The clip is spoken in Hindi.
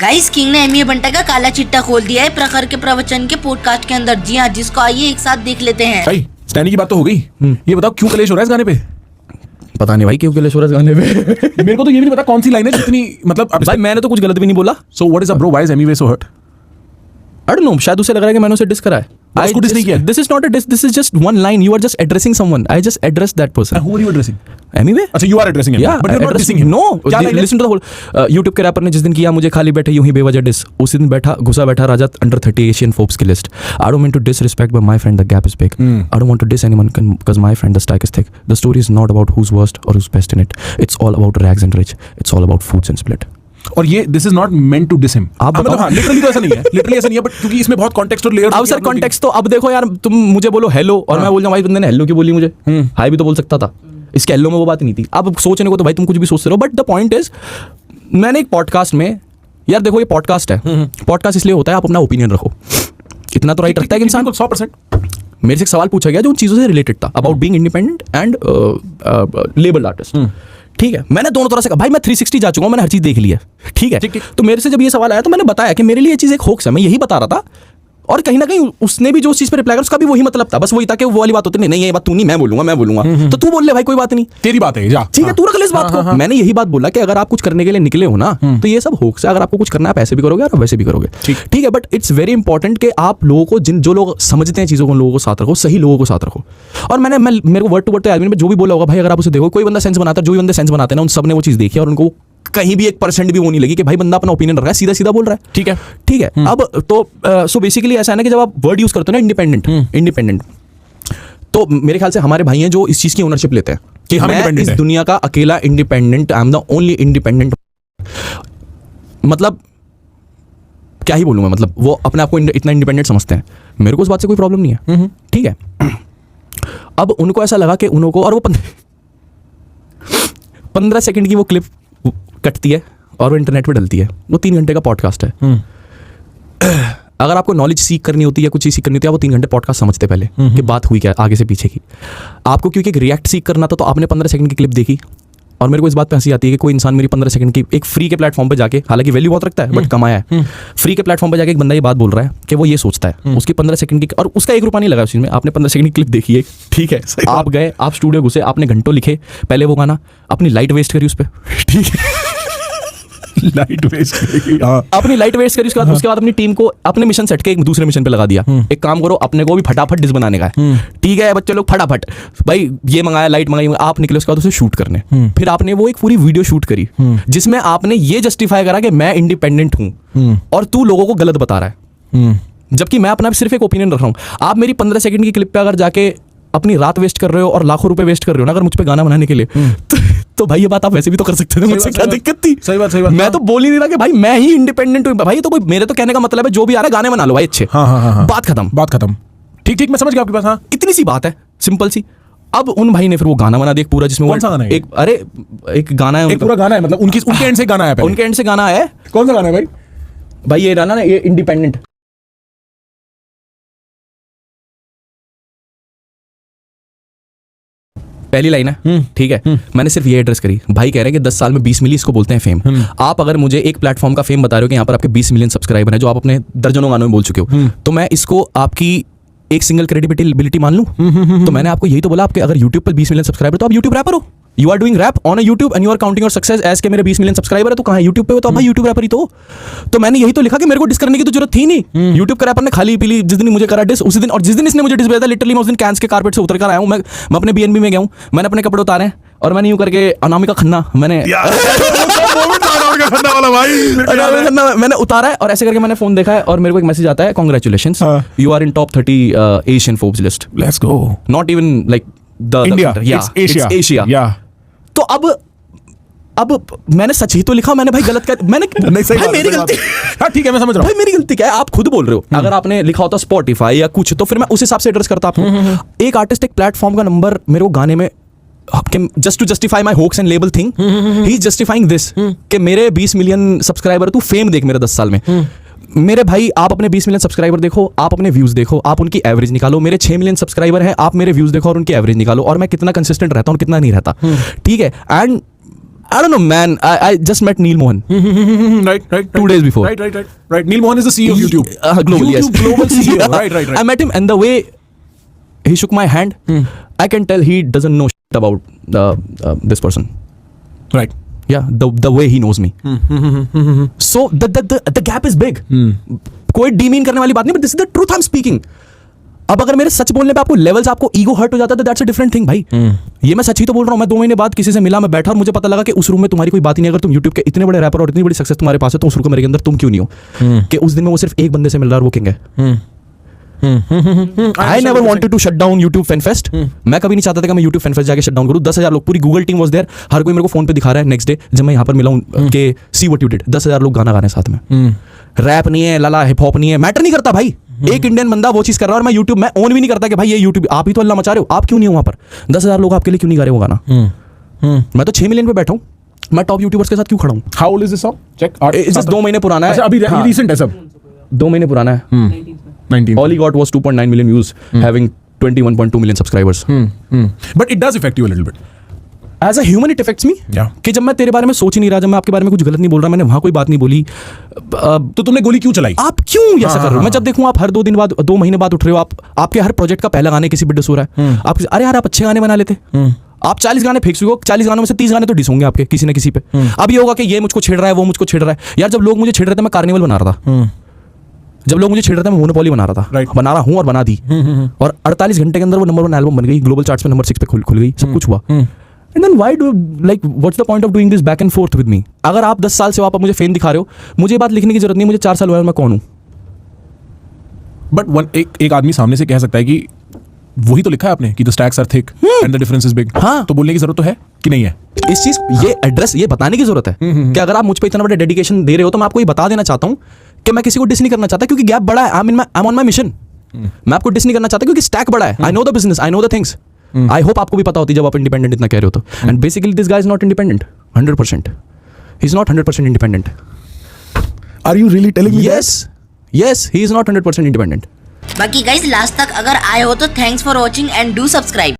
गाइस किंग ने एमए बंटा का काला चिट्टा खोल दिया है प्रखर के प्रवचन के पॉडकास्ट के अंदर। जी हाँ, जिसको आइए एक साथ देख लेते हैं। भाई स्टैनी की बात तो हो गई, ये बताओ क्यों कलेश हो रहा है इस गाने पे? पता नहीं भाई क्यों कलेश हो रहा है इस गाने पे। मेरे को तो ये भी नहीं पता कौन सी लाइन है जितनी मतलब भाई मैंने तो कुछ गलत भी नहीं बोला। So what is a bro, why is Amy so hurt? I don't know, शायद उसे लग रहा है कि मैंने उसे डिस करा है। उसको डिस नहीं किया। This is not a diss, this is just one line. You are just addressing someone. I just addressed that person. Who are you addressing? Anyway. अच्छा, you are addressing him. Yeah, but you're not dissing him. No. क्या line है? Listen to the whole. YouTube के रैपर ने जिस दिन किया मुझे खाली बैठे यूं ही बेवजह डिस, उसी दिन घुसा बैठा राजा अंडर 30 एशियन फोर्ब्स की list. I don't mean to disrespect, but my friend the gap is big. I don't want to diss anyone because my friend the stack is thick. The story is not about who's worst or who's best in it. It's all about rags and rich. It's all about foods and split. और ये this is not meant to diss him. आप मतलब हाँ, लिटरली तो ऐसा नहीं है, लिटरली ऐसा नहीं है, बट क्योंकि इसमें बहुत कॉन्टेक्स्ट और लेयर्स। अब सर कॉन्टेक्स्ट तो अब देखो यार, तुम मुझे बोलो हेलो और मैं बोल जाऊं भाई बंदे ने हेलो क्यों बोली मुझे, हाय भी तो बोल सकता था। इसके हेलो में वो बात नहीं थी। अब सोचने को तो भाई तुम कुछ भी सोचते रहो, बट द पॉइंट इज मैंने एक पॉडकास्ट में, यार देखो ये पॉडकास्ट है, पॉडकास्ट इसलिए होता है आप अपना ओपिनियन रखो, इतना तो राइट रखता है कि इंसान। 100%। मेरे से एक सवाल पूछा गया जो उन चीज़ों से रिलेटेड था, about being independent and label artist. ठीक है, मैंने दोनों तरह से कहा भाई मैं 360 जा चुका हूं, मैंने हर चीज देख ली है। ठीक है, तो मेरे से जब ये सवाल आया तो मैंने बताया कि मेरे लिए ये चीज एक होक्स है, मैं यही बता रहा था। और कहीं ना कहीं उसने भी जो उस चीज पे रिप्लाई करा उसका भी वही मतलब था, बस वही था कि वो वाली बात होती नहीं, ये बात तू नहीं, मैं बोलूंगा। तो तू बोल ले भाई, कोई बात नहीं, तेरी बात है, जा ठीक है, तू रख ले इस बात को। मैंने यही बात बोला कि अगर आप कुछ करने के लिए निकले हो ना तो ये सब होक्स है। अगर आपको कुछ करना है आप ऐसे भी करोगे और वैसे भी करोगे, ठीक है, बट इट्स वेरी इंपॉर्टेंट कि आप लोगों को जो लोग समझते हैं चीजों को, लोगों को साथ रखो, सही लोगों को साथ रखो। और मेरे को वर्ड टू वर्ड आदमी ने जो भी बोला होगा भाई, अगर आप उसे देखो, कोई बंदा सेंस बनाता है, जो भी बंदे सेंस बनाते हैं ना, उन सब ने वो चीज देखी और उनको कहीं भी 1% भी वो नहीं लगी कि भाई बंदा अपना ओपिनियन रख रहा है, सीधा सीधा बोल रहा है। ठीक है। अब तो सो बेसिकली ऐसा है ना कि जब आप वर्ड यूज करते हो ना इंडिपेंडेंट, तो मेरे ख्याल से हमारे भाई हैं जो इस चीज की ओनरशिप लेते हैं कि मैं इस दुनिया का अकेला independent, I am the only independent. मतलब क्या ही बोलूं मैं, मतलब वो अपने आप को इतना इंडिपेंडेंट समझते हैं। मेरे को उस बात से कोई प्रॉब्लम नहीं है, ठीक है। अब उनको ऐसा लगा कि उनको, और वो 15 सेकंड की वो क्लिप कटती है और वो इंटरनेट पे डलती है। वो 3 घंटे का पॉडकास्ट है। अगर आपको नॉलेज सीख करनी होती है, कुछ चीज सीख करनी होती है, वो 3 घंटे पॉडकास्ट समझते पहले कि बात हुई क्या आगे से पीछे की। आपको क्योंकि एक रिएक्ट सीख करना था तो आपने 15 सेकंड की क्लिप देखी। और मेरे को इस बात पे हंसी आती है कि कोई इंसान मेरी 15 सेकंड की एक फ्री के प्लेटफॉर्म पे जाके, हालांकि वैल्यू बहुत रखता है बट कमाया है, फ्री के प्लेटफॉर्म पे जाके एक बंदा ये बात बोल रहा है कि वो ये सोचता है, उसकी 15 सेकंड की, और उसका 1 रुपया नहीं लगा उस चीज में। आपने 15 सेकंड की क्लिप देखी है, ठीक है, आप गए, आप स्टूडियो घुसे, आपने घंटों लिखे पहले वो गाना, अपनी लाइट वेस्ट करी उस पर, ठीक है, लाइट वेस्ट अपनी लाइट वेस्ट करी। उसके बाद अपनी टीम को अपने मिशन सेट के एक दूसरे मिशन पे लगा दिया। एक काम करो, अपने को भी फटाफट डिस बनाने का है, ठीक है बच्चे लोग, फटाफट भाई ये मंगाया, लाइट मंगाई, आप निकले उसके बाद उसे शूट करने। फिर आपने वो एक पूरी वीडियो शूट करी जिसमें आपने ये जस्टिफाई करा कि मैं इंडिपेंडेंट हूं और तू लोगों को गलत बता रहा है, जबकि मैं अपना सिर्फ एक ओपिनियन रख रहा हूं। आप मेरी 15 सेकंड की क्लिप पे अगर जाके अपनी रात वेस्ट कर रहे हो और लाखों रुपए वेस्ट कर रहे हो ना अगर मुझ पे गाना बनाने के लिए, तो भाई ये बात आप वैसे भी तो कर सकते थे, मुझसे क्या दिक्कत थी? सही बात। मैं तो बोल ही नहीं रहा कि भाई मैं ही इंडिपेंडेंट हूं भाई। तो कोई मेरे तो कहने का मतलब है जो भी आ रहा है गाने बना लो भाई अच्छे। हाँ। बात खत्म। ठीक, मैं समझ गया आपकी बात। हाँ, इतनी सी बात है, सिंपल सी। अब उन भाई ने फिर वो गाना बना दिया पूरा, जिसमें कौन सा गाना है? एक गाना है, एक पूरा गाना है, मतलब उनके एंड से गाना है, उनके एंड से गाना है। कौन सा गाना है भाई ये गाना ना, ये इंडिपेंडेंट, पहली लाइन है, ठीक है। मैंने सिर्फ ये एड्रेस करी, भाई कह रहे हैं कि 10 साल में 20 मिलियन, इसको बोलते हैं फेम। आप अगर मुझे एक प्लेटफॉर्म का फेम बता रहे हो कि यहाँ पर आपके 20 मिलियन सब्सक्राइबर हैं, जो आप अपने दर्जनों गानों में बोल चुके हो, तो मैं इसको आपकी एक सिंगल क्रेडिबिलिटी मान लूं? तो मैंने आपको यही तो बोला, आपके अगर यूट्यूब पर 20 मिलियन सब्सक्राइबर तो आप यूट्यूब रैपर हो। You are doing rap on YouTube and you are counting your success as के मेरे 20 मिलियन सब्सक्राइबर है, तो कहाँ यूट्यूब पे हो, तो आप भाई यूट्यूब रैपर ही तो मैंने यही तो लिखा कि मेरे को डिस करने की तो जरूरत थी नहीं। यूट्यूब का रैपर ने खाली पीली जिस दिन मुझे करा डिस, उसी दिन, और जिस दिन इसने मुझे डिस भेजा था, लिटरली मैं उस दिन कैंस के कारपेट से उतर कर आया हूँ। मैं अपने बीएनबी में गया हूँ, मैंने अपने कपड़े उतारे और मैंने यूं करके अनामिका खन्ना मैंने उतारा है और ऐसे करके मैंने फोन देखा है और मेरे को एक मैसेज आता है, congratulations, you are in top 30 Asian Forbes list. Let's go. Not even like the India, it's Asia. तो अब मैंने सच ही तो लिखा, मैंने भाई गलत कर, मैंने नहीं, सही भाई बात, मेरी गलती। हाँ ठीक है, मैं समझ रहा हूँ। भाई मेरी गलती क्या है, आप खुद बोल रहे हो। अगर आपने लिखा होता स्पॉटिफाई या कुछ तो फिर मैं उस हिसाब से एड्रेस करता आपको। एक आर्टिस्ट एक प्लेटफॉर्म का नंबर मेरे को गाने में, just to justify my hooks and label thing, he is justifying this कि मेरे 20 मिलियन सब्सक्राइबर, तू फेम देख मेरे 10 साल में। मेरे भाई आप अपने 20 मिलियन सब्सक्राइबर देखो, आप अपने व्यूज देखो, आप उनकी एवरेज निकालो। मेरे 6 मिलियन सब्सक्राइबर हैं, आप मेरे व्यूज देखो और उनकी एवरेज निकालो, और मैं कितना कंसिस्टेंट रहता हूँ कितना नहीं रहता, ठीक है। And I don't know, man. I just met Neil Mohan. Right. 2 days before. Right. Neil Mohan is the CEO of YouTube. Global, yes. YouTube global CEO. Yeah. Right. I met him, and the way he shook my hand, I can tell he doesn't know shit about this person. Right. Yeah, the way he knows me. So the gap is big. कोई डीमीन करने वाली बात नहीं, but this is the truth I'm speaking. अब अगर मेरे सच बोलने पे आपको लेवल से आपको ईगो हर्ट हो जाता है तो दैट्स अ डिफरेंट थिंग भाई. ये मैं सच ही तो बोल रहा हूँ. मैं 2 महीने बाद किसी से मिला, मैं बैठा और मुझे पता लगा कि उस रूम में तुम्हारी कोई बात ही नहीं. अगर तुम यूट्यूब के इतने बड़े रैपर और इतनी बड़ी सक्सेस तुम्हारे पास है तो उस रूम के अंदर तुम क्यों नहीं हो? कि उस दिन में वो सिर्फ एक बंदे से मिल रहा है और वो किंग है. I never wanted to shut down YouTube fan fest. मैं कभी नहीं चाहता था कि मैं यूट्यूब फैन फेस्ट जाके शट डाउन करूं. 10,000 लोग, पूरी गूगल टीम वाज देयर. हर कोई मेरे को फोन पे दिखा रहा है नेक्स्ट डे जब मैं यहाँ पर मिला हूं कि सी व्हाट यू डिड. 10,000 लोग गाना गा रहे हैं साथ में. रैप नहीं है, लाला हिप हॉप नहीं है, मैटर नहीं करता भाई. एक इंडियन बंदा वो चीज कर रहा है और मैं यूट्यूब में ओन भी नहीं करता कि भाई ये यूट्यूब आप ही तो अल्लाह मचा रहे हो. आप क्यों नहीं हो वहां पर? 10,000 लोग आपके लिए क्यों नहीं गा रहे हो गाना? मैं तो 6 मिलियन पे बैठा हूँ. मैं टॉप यूट्यूबर्स के साथ क्यों खड़ा हूँ? How old is this song? Check. It's just 2 महीने पुराना है. अच्छा, अभी recent है सब. 2 महीने पुराना है. 19. All he got was 2.9 million views, having 21.2 million subscribers. But it does affect you a little bit. As a human, it affects me. Yeah. कि जब मैं तेरे बारे में सोच ही नहीं रहा, जब मैं आपके बारे में कुछ गलत नहीं बोल रहा, मैंने वहां कोई बात नहीं बोली. तो तुमने गोली क्यों चलाई? आप क्यों ऐसा कर रहे हो? मैं जब देखूं आप हर 2 दिन बाद 2 महीने बाद उठ रहे हो, आपके हर प्रोजेक्ट का पहला गाने किसी पे डिस हो रहा है. आप अरे यार आप अच्छे गाने बना लेते. आप 40 गाने फेंक चुके हो, 40 गानों में से 30 गाने तो डिस होंगे आपके किसी न किसी पे. अब ये होगा कि ये मुझको छेड़ रहा है, वो मुझको छेड़ रहा है. यार जब लोग मुझे छेड़ रहे थे मैं कार्निवल बना रहा था. जब लोग मुझे छेड़ रहे थे मैं मोनोपोली बना रहा था. Right. बना रहा हूं और बना दी. और 48 घंटे के अंदर वो नंबर 1 एल्बम बन गई, ग्लोबल चार्ट्स में नंबर 6 पे खुल गई, सब कुछ हुआ. And then why do like what's the point of doing this back and forth with me? अगर आप 10 साल से आप मुझे फेम दिखा रहे हो, मुझे बात लिखने की जरूरत नहीं. मुझे 4 साल हुआ, मैं कौन हूं? बट एक आदमी सामने से कह सकता है कि वही तो लिखा है आपने कि the stacks are thick and the difference is big. हाँ. तो बोलने की जरूरत तो है कि नहीं है? इस चीज ये एड्रेस ये बताने की जरूरत है कि अगर आप मुझ पे इतना बड़ा डेडिकेशन दे रहे हो तो मैं आपको ये बता देना चाहता हूं कि मैं किसी को डिस नहीं करना चाहता क्योंकि गैप बड़ा है. I am on my mission. मैं आपको डिस नहीं करना चाहता क्योंकि स्टैक बड़ा है. I know the business, I know the things. I hope आपको भी पता होती जब आप इंडिपेंडेंट इतना कह रहे हो तो. And basically this guy is not independent 100%. He is not 100% independent. Are you really telling me? Yes, he is not 100% independent. बाकी गाइस लास्ट तक अगर आए हो तो thanks for watching and do subscribe.